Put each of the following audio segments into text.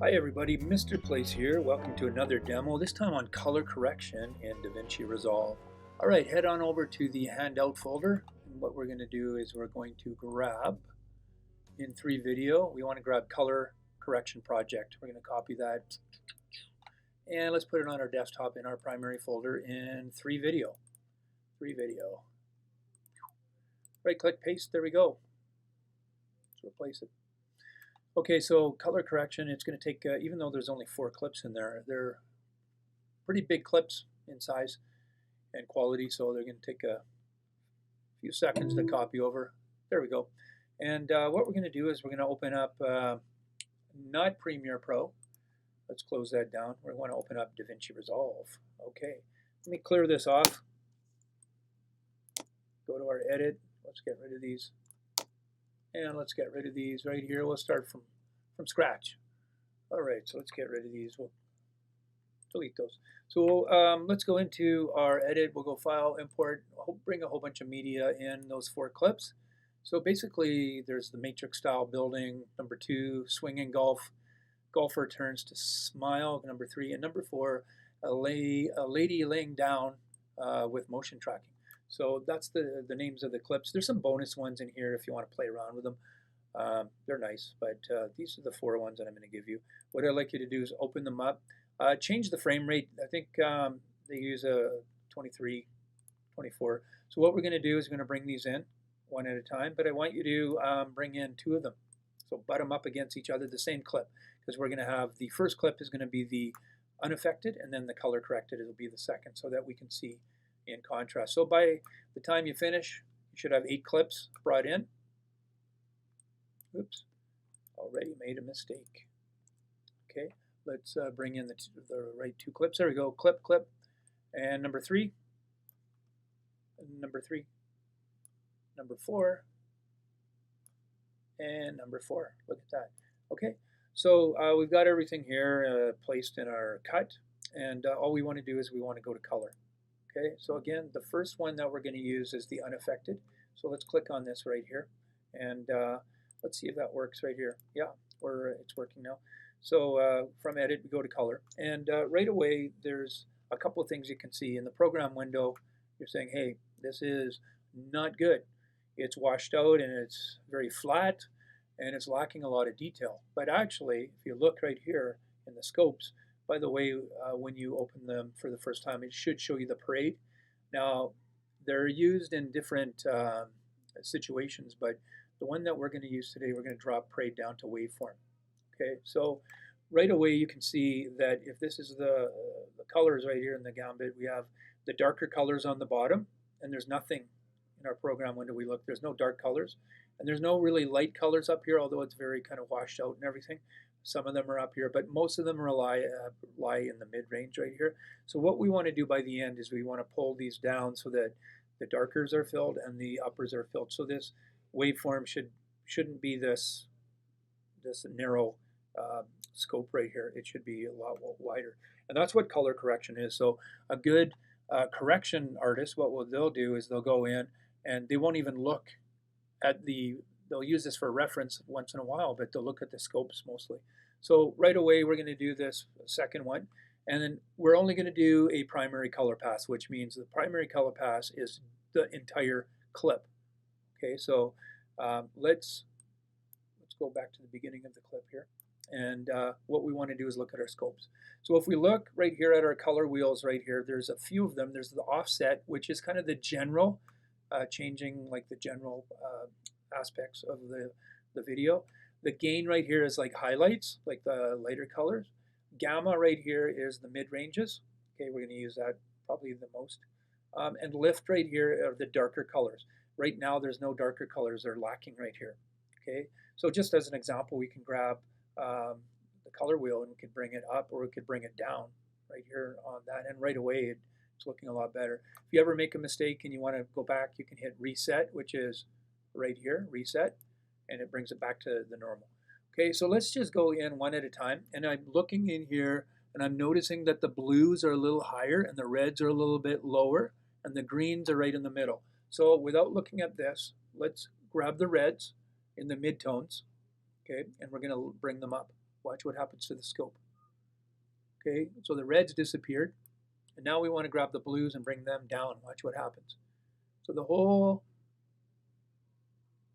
Hi everybody, Mr. Place here. Welcome to another demo, this time on color correction in Davinci Resolve. Alright, head on over to the handout folder. And what we're going to do is we're going to grab in 3 video, we want to grab color correction project. We're going to copy that and let's put it on our desktop in our primary folder in 3 video. 3 video. Right click, paste, there we go. Let's replace it. Okay, so color correction, it's going to take, even though there's only 4 clips in there, they're pretty big clips in size and quality, so they're going to take a few seconds to copy over. There we go. And what we're going to do is we're going to open up, not Premiere Pro. Let's close that down. We want to open up Davinci Resolve. Okay, let me clear this off. Go to our edit. Let's get rid of these. And let's get rid of these right here. We'll start from scratch. All right, so let's get rid of these. We'll delete those. So let's go into our edit. We'll go File, Import, bring a whole bunch of media in those 4 clips. So basically, there's the matrix style building, number 2, swinging golf, golfer turns to smile, number 3, and number 4, a lady laying down with motion tracking. So that's the names of the clips. There's some bonus ones in here if you want to play around with them. They're nice, but these are the 4 ones that I'm going to give you. What I'd like you to do is open them up. Change the frame rate. I think they use a 23, 24. So what we're going to do is we're going to bring these in one at a time, but I want you to bring in 2 of them. So butt them up against each other, the same clip, because we're going to have the first clip is going to be the unaffected, and then the color corrected will be the second, so that we can see in contrast. So by the time you finish, you should have 8 clips brought in. Oops, already made a mistake. Okay, let's bring in the right 2 clips. There we go, clip, clip, and number 3, number 3, number 4, and number 4. Look at that. Okay, so we've got everything here placed in our cut, and all we want to do is we want to go to color. Okay, so again, the first one that we're going to use is the unaffected. So let's click on this right here, and let's see if that works right here. Yeah, it's working now. So from edit, we go to color, and right away there's a couple of things you can see in the program window. You're saying, hey, this is not good. It's washed out and it's very flat and it's lacking a lot of detail. But actually, if you look right here in the scopes, by the way, when you open them for the first time, it should show you the parade. Now, they're used in different situations, but the one that we're going to use today, we're going to drop parade down to waveform. Okay, so right away you can see that if this is the colors right here in the gambit, we have the darker colors on the bottom, and there's nothing in our program window. We look, there's no dark colors, and there's no really light colors up here, although it's very kind of washed out and everything. Some of them are up here, but most of them lie in the mid-range right here. So what we want to do by the end is we want to pull these down so that the darkers are filled and the uppers are filled. So this waveform shouldn't be this narrow scope right here. It should be a lot wider. And that's what color correction is. So a good correction artist, what they'll do is they'll go in and they won't even look at they'll use this for reference once in a while, but they'll look at the scopes mostly. So right away, we're going to do this second one, and then we're only going to do a primary color pass, which means the primary color pass is the entire clip. Okay, so let's go back to the beginning of the clip here, and what we want to do is look at our scopes. So if we look right here at our color wheels right here, there's a few of them. There's the offset, which is kind of the general, changing like the general aspects of the video. The gain right here is like highlights, like the lighter colors. Gamma right here is the mid-ranges. Okay, we're going to use that probably the most. And lift right here are the darker colors. Right now there's no darker colors, they're lacking right here. Okay, so just as an example, we can grab the color wheel and we can bring it up, or we could bring it down right here on that, and right away it's looking a lot better. If you ever make a mistake and you want to go back, you can hit reset, which is right here, reset, and it brings it back to the normal. Okay, so let's just go in one at a time, and I'm looking in here and I'm noticing that the blues are a little higher and the reds are a little bit lower and the greens are right in the middle. So without looking at this, let's grab the reds in the midtones, okay, and we're going to bring them up. Watch what happens to the scope. Okay, so the reds disappeared, and now we want to grab the blues and bring them down. Watch what happens. So the whole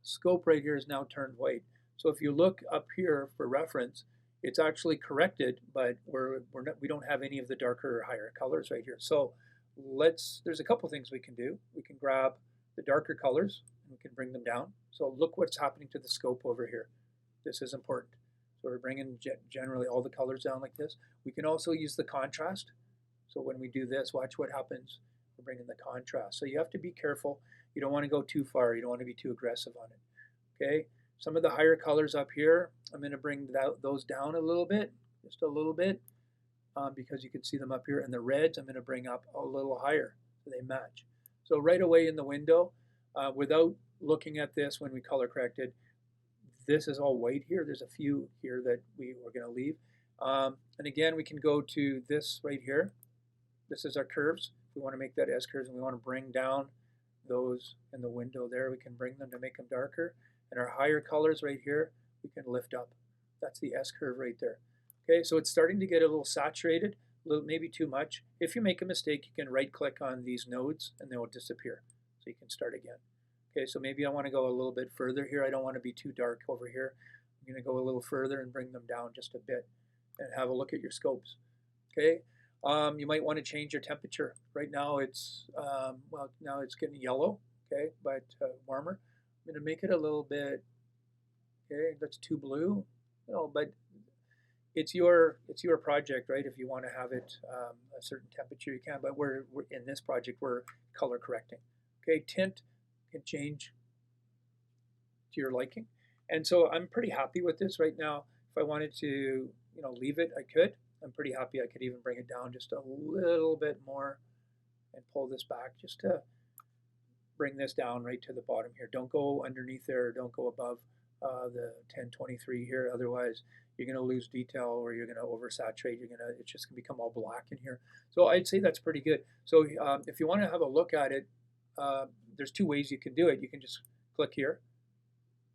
scope right here is now turned white. So if you look up here for reference, it's actually corrected, but we don't have any of the darker or higher colors right here. So there's a couple things we can do. We can grab the darker colors and we can bring them down. So look what's happening to the scope over here. This is important. So we're bringing generally all the colors down like this. We can also use the contrast. So when we do this, watch what happens. We're bringing the contrast. So you have to be careful. You don't want to go too far. You don't want to be too aggressive on it. Okay. Some of the higher colors up here, I'm going to bring those down a little bit, just a little bit, because you can see them up here. And the reds, I'm going to bring up a little higher so they match. So right away in the window, without looking at this when we color corrected, this is all white here. There's a few here that we were going to leave. And again, we can go to this right here. This is our curves. We want to make that S curves, and we want to bring down those in the window there. We can bring them to make them darker. And our higher colors right here, we can lift up. That's the S curve right there. Okay, so it's starting to get a little saturated, maybe too much. If you make a mistake, you can right-click on these nodes, and they will disappear. So you can start again. Okay, so maybe I want to go a little bit further here. I don't want to be too dark over here. I'm going to go a little further and bring them down just a bit and have a look at your scopes. Okay, you might want to change your temperature. Right now it's, well, now it's getting yellow, okay, but warmer. I'm going to make it a little bit, okay, that's too blue. No, but it's your project, right? If you want to have it a certain temperature, you can, but we're in this project, we're color correcting. Okay, tint can change to your liking. And so I'm pretty happy with this right now. If I wanted to, leave it, I could. I'm pretty happy. I could even bring it down just a little bit more and pull this back just to bring this down right to the bottom here. Don't go underneath there, or don't go above the 1023 here. Otherwise, you're going to lose detail, or you're going to oversaturate. It's just going to become all black in here. So I'd say that's pretty good. So if you want to have a look at it, there's two ways you can do it. You can just click here,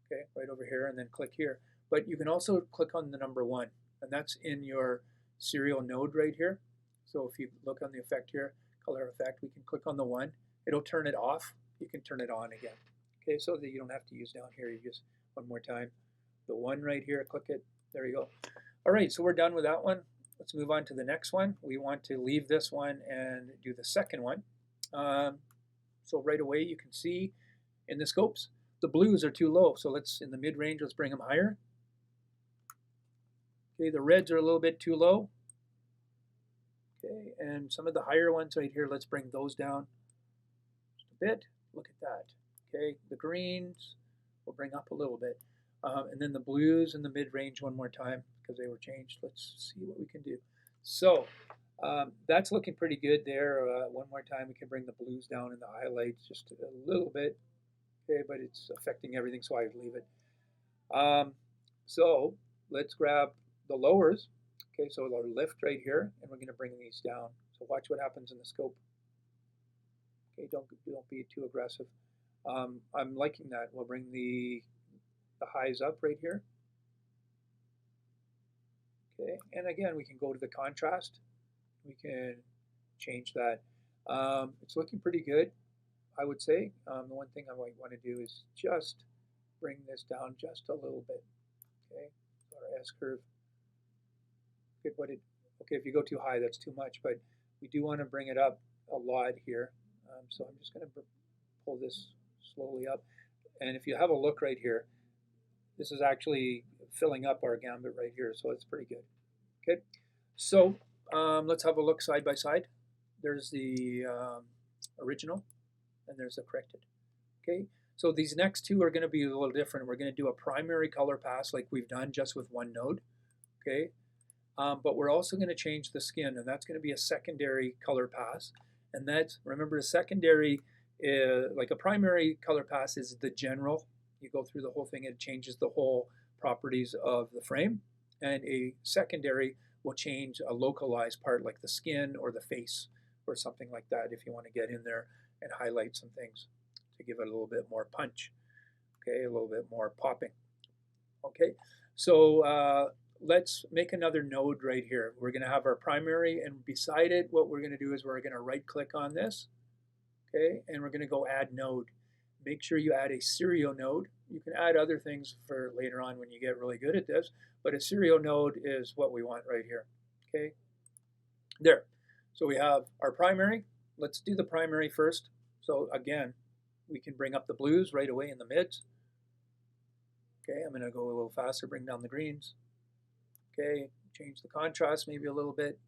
okay, right over here, and then click here. But you can also click on the number 1, and that's in your serial node right here. So if you look on the effect here, color effect, we can click on the 1. It'll turn it off. You can turn it on again. Okay, so that you don't have to use down here. You just, one more time, the 1 right here, click it. There you go. All right, so we're done with that one. Let's move on to the next one. We want to leave this one and do the second one. So right away you can see in the scopes, the blues are too low. So let's, in the mid-range, let's bring them higher. Okay, the reds are a little bit too low. Okay, and some of the higher ones right here, let's bring those down just a bit. Look at that. Okay, the greens we'll bring up a little bit. And then the blues in the mid-range one more time because they were changed. Let's see what we can do. So that's looking pretty good there. One more time, we can bring the blues down and the highlights just a little bit. Okay, but it's affecting everything, so I leave it. So let's grab the lowers. Okay, so our lift right here, and we're going to bring these down. So watch what happens in the scope. Okay, don't be too aggressive. I'm liking that. We'll bring the highs up right here. Okay, and again, we can go to the contrast. We can change that. It's looking pretty good, I would say. The one thing I might want to do is just bring this down just a little bit. Okay, so our S curve. Okay, if you go too high, that's too much, but we do want to bring it up a lot here. So I'm just going to pull this slowly up. And if you have a look right here, this is actually filling up our gambit right here, so it's pretty good. Okay, so let's have a look side by side. There's the original, and there's the corrected. Okay, so these next two are going to be a little different. We're going to do a primary color pass like we've done just with one node. Okay, but we're also going to change the skin, and that's going to be a secondary color pass. And that's, remember, a secondary, like a primary color pass is the general. You go through the whole thing, it changes the whole properties of the frame. And a secondary will change a localized part like the skin or the face or something like that if you want to get in there and highlight some things to give it a little bit more punch, okay, a little bit more popping. Okay, so let's make another node right here. We're going to have our primary, and beside it, what we're going to do is we're going to right click on this, okay, and we're going to go add node. Make sure you add a serial node. You can add other things for later on when you get really good at this, but a serial node is what we want right here, okay? There. So we have our primary. Let's do the primary first. So again, we can bring up the blues right away in the mids. Okay, I'm going to go a little faster, bring down the greens. Okay, change the contrast maybe a little bit.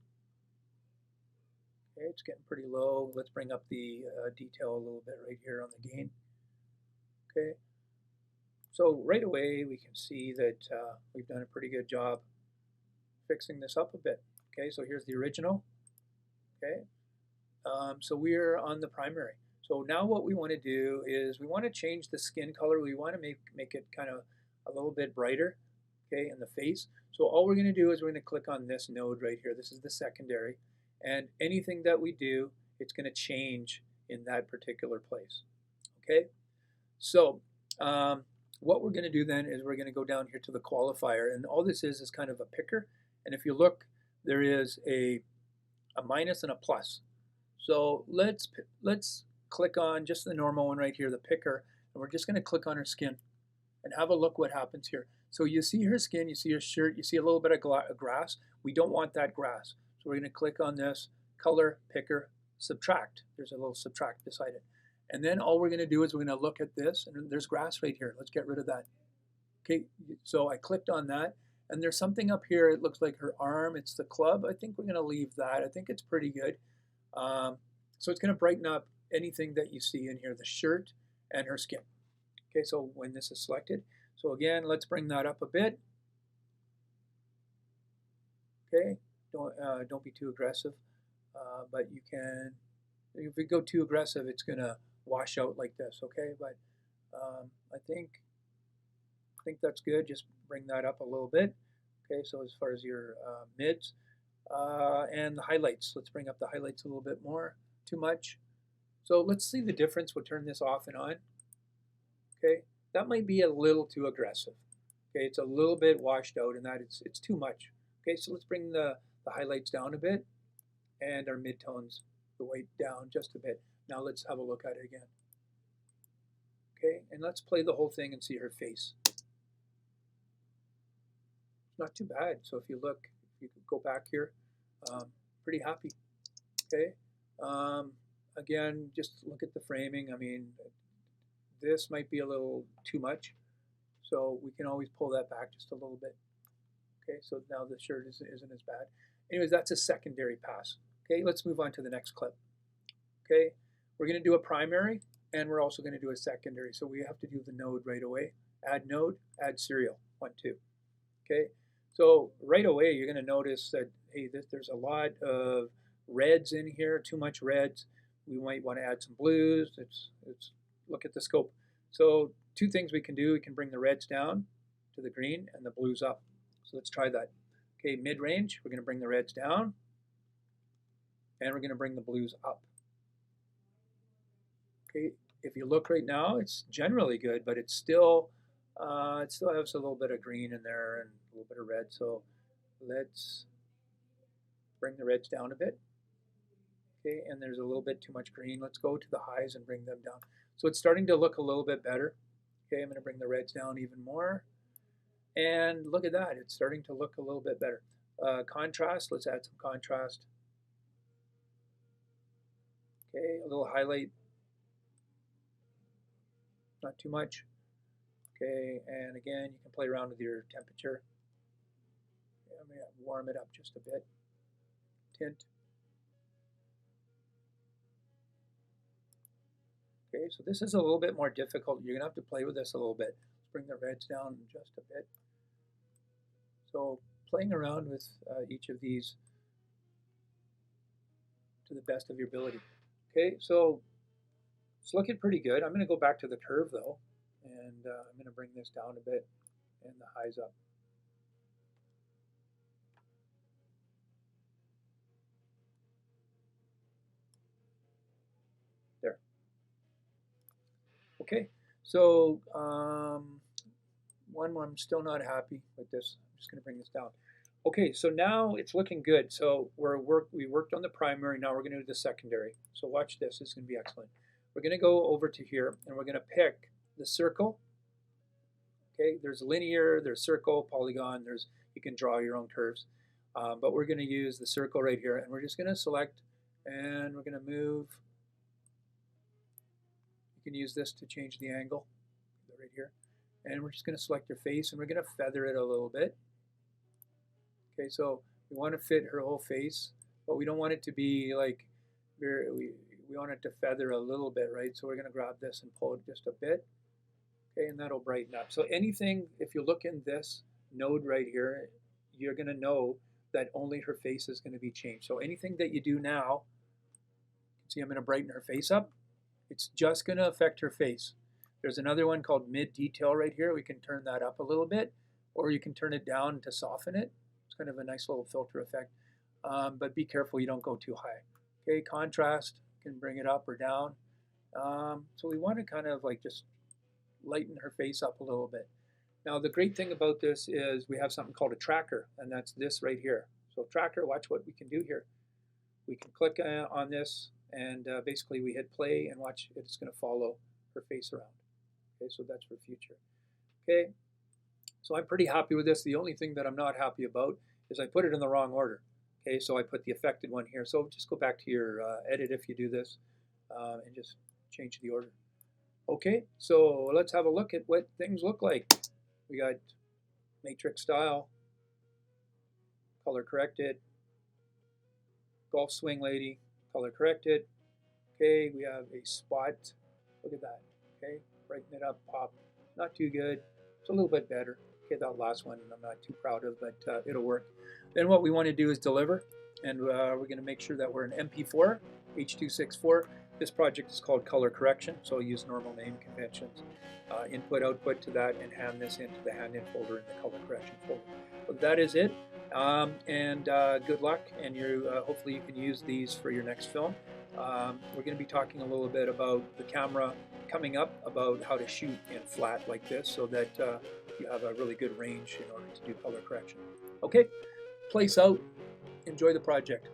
Okay, it's getting pretty low. Let's bring up the detail a little bit right here on the gain. Okay, so right away we can see that we've done a pretty good job fixing this up a bit. Okay, so here's the original. Okay, so we're on the primary. So now what we want to do is we want to change the skin color. We want to make it kind of a little bit brighter, okay, in the face. So all we're going to do is we're going to click on this node right here. This is the secondary. And anything that we do, it's going to change in that particular place, okay? So what we're going to do then is we're going to go down here to the qualifier. And all this is kind of a picker. And if you look, there is a minus and a plus. So let's click on just the normal one right here, the picker, and we're just going to click on her skin and have a look what happens here. So you see her skin, you see her shirt, you see a little bit of grass. We don't want that grass. So we're going to click on this, color, picker, subtract. There's a little subtract beside it. And then all we're going to do is we're going to look at this, and there's grass right here. Let's get rid of that. Okay, so I clicked on that, and there's something up here. It looks like her arm. It's the club. I think we're going to leave that. I think it's pretty good. So it's going to brighten up anything that you see in here, the shirt and her skin. Okay, so when this is selected, so again, let's bring that up a bit. Okay, don't be too aggressive, but you can. If we go too aggressive, it's going to wash out like this. Okay, but I think that's good. Just bring that up a little bit. Okay, so as far as your mids and the highlights, let's bring up the highlights a little bit more. Too much. So let's see the difference. We'll turn this off and on. Okay, that might be a little too aggressive. Okay, it's a little bit washed out in that it's too much. Okay, so let's bring the highlights down a bit and our midtones, the white down just a bit. Now let's have a look at it again. Okay, and let's play the whole thing and see her face. Not too bad. So if you look, if you could go back here, pretty happy. Okay. Again, just look at the framing. I mean, this might be a little too much, so we can always pull that back just a little bit. Okay, so now the shirt isn't as bad. Anyways, that's a secondary pass. Okay, let's move on to the next clip. Okay, we're going to do a primary, and we're also going to do a secondary. So we have to do the node right away. Add node, add serial, 1, 2. Okay, so right away you're going to notice that, hey, there's a lot of reds in here, too much reds. We might want to add some blues. Let's look at the scope. So two things we can do. We can bring the reds down to the green and the blues up. So let's try that. Okay, mid-range, we're going to bring the reds down, and we're going to bring the blues up. Okay, if you look right now, it's generally good, but it still has a little bit of green in there and a little bit of red. So let's bring the reds down a bit. Okay, and there's a little bit too much green. Let's go to the highs and bring them down. So it's starting to look a little bit better. Okay, I'm going to bring the reds down even more. And look at that, it's starting to look a little bit better. Contrast, let's add some contrast. Okay, a little highlight. Not too much. Okay, and again, you can play around with your temperature. Okay, I'm going to warm it up just a bit. Tint. Okay, so this is a little bit more difficult. You're going to have to play with this a little bit. Let's bring the reds down just a bit. So playing around with each of these to the best of your ability. Okay, so it's looking pretty good. I'm going to go back to the curve though, and I'm going to bring this down a bit and the highs up. There. Okay, so one I'm still not happy with this. I'm just going to bring this down. Okay, so now it's looking good. So we worked on the primary. Now we're going to do the secondary. So watch this. This is going to be excellent. We're going to go over to here, and we're going to pick the circle. Okay, there's linear, there's circle, polygon. You can draw your own curves, but we're going to use the circle right here, and we're just going to select, and we're going to move. You can use this to change the angle right here, and we're just going to select your face, and we're going to feather it a little bit. Okay, so we want to fit her whole face, but we don't want it to be like we want it to feather a little bit, right? So we're going to grab this and pull it just a bit. Okay, and that'll brighten up. So anything, if you look in this node right here, you're going to know that only her face is going to be changed. So anything that you do now, see I'm going to brighten her face up. It's just going to affect her face. There's another one called mid detail right here. We can turn that up a little bit, or you can turn it down to soften it. It's kind of a nice little filter effect. But be careful you don't go too high. Okay, contrast, you can bring it up or down. So we want to kind of like just lighten her face up a little bit. Now the great thing about this is we have something called a tracker, and that's this right here. So tracker, watch what we can do here. We can click on this, and basically we hit play, and watch, it's going to follow her face around. Okay, so that's for future. Okay, so I'm pretty happy with this. The only thing that I'm not happy about is I put it in the wrong order. Okay, so I put the affected one here. So just go back to your edit if you do this, and just change the order. Okay, so let's have a look at what things look like. We got matrix style, color corrected, golf swing lady, color corrected. Okay, we have a spot. Look at that. Okay, brighten it up, pop. Not too good. It's a little bit better. Okay, that last one I'm not too proud of, but it'll work. Then what we want to do is deliver, and we're going to make sure that we're in MP4, H.264. This project is called color correction, so I'll use normal name conventions. Input, output to that, and hand this into the hand in folder in the color correction folder. So that is it, and good luck, and hopefully you can use these for your next film. We're going to be talking a little bit about the camera coming up, about how to shoot in flat like this so that you have a really good range in order to do color correction. Okay, place out, enjoy the project.